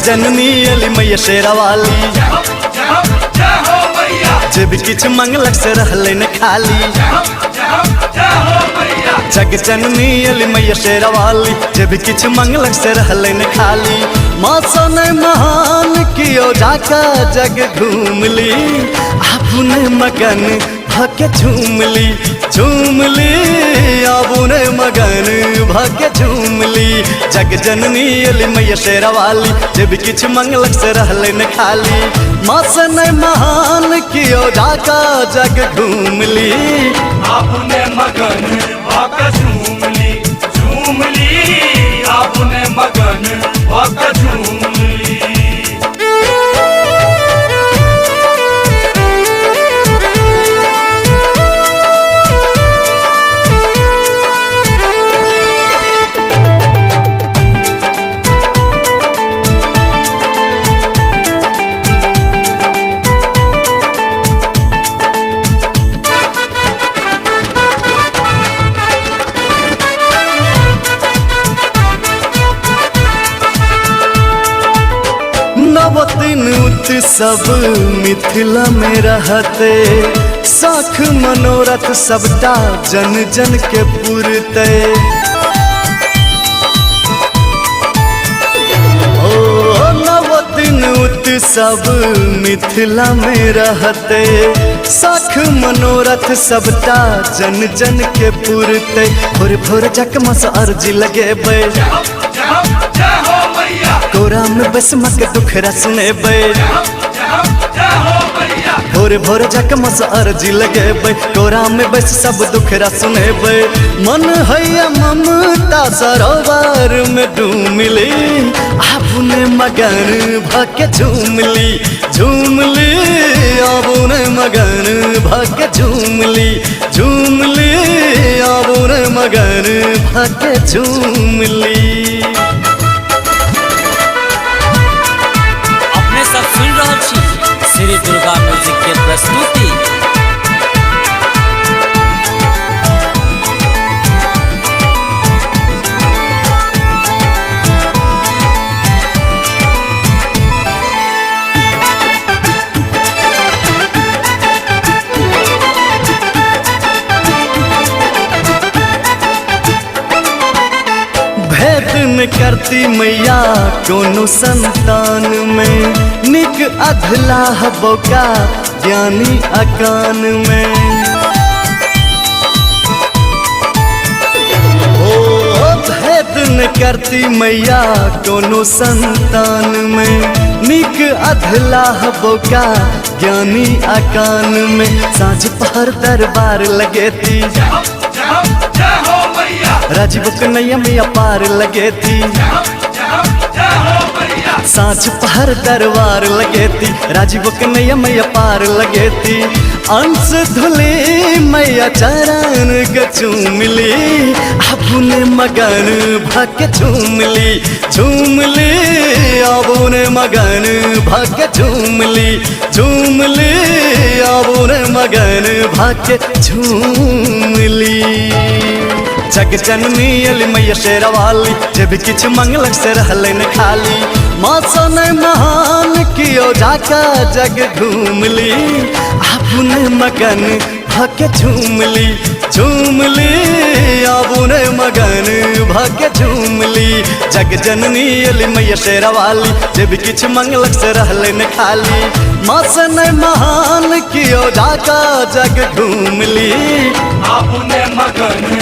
जननी अली मैया शेरा वाली। जब किछ मंगलक से रहले न खाली। जग जननी अली मैया शेरा वाली। जब किछ मंगलक से रहले न खाली। माँ ने महान कियो जाका जग घूम ली। आपने मगन भाग्य झूम ली। झूम ली आपने मगन भाग्य झूम ली। जग जननी अली मैया शेरा वाली। जब किछ मंगलक से रहले न खाली। माँ ने महान कियो जाका जग घूम ली। आपने मगन भाग्य झूम ली। झूम ली आपने मगन भाग्य झूम ली। दिन उत्सव मिथिला में रहते। साख मनोरथ सबटा जन जन के पुरते। ओ नव दिन उत्सव मिथिला में रहते। साख मनोरथ सबटा जन जन के पुरते। भोर भोर जकमस अर्जी लगे बे। कोरा में बस मक दुखरा सुने बे। भोर भोर जकमस अर्जी लगे बे। कोरा में बस सब दुखरा सुने बे। मन है ममता सरोवर में डूम ली। आपने मगन भाग्य झूम ली। झूम ली आपने मगन भाग्य झूम ली। झूम ली आपने मगन भाग्य झूम ली। सब सुन रहा छी श्री दुर्गा म्यूजिक के प्रस्तुति। भेद न करती मैया कोनो संतान में। निक अधला बौका ज्ञानी अकान में। ओ भेद न करती मैया कोनो संतान में। निक अधला बौका ज्ञानी अकान में। साँझ पहर दरबार लगे थी। राजीव कन्हैया मैया पार लगे थी। साँझ पहर दरबार लगे थी। राजीव कन्हैया मैया पार लगे थी। अंश धुले मैया चरण के चूम ली। आपने मगन भाग्य झूम ली। झूम ली आपने मगन भाग्य झूम ली। झूम ली आपने मगन भाग्य झूम ली। जग जननी अली मैया शेरा वाली। जब किछ मंगलक से रहले न खाली। माँ ने महान कियो जाका जग घूम ली। आपने मगन भाग्य झूम ली। झूम ली आपने मगन भाग्य झूम ली। जग जननी अली मैया शेरा वाली। जब किछ मंगलक से रहले न खाली। माँ ने महान कियो जाका जग घूम ली। आपने मगन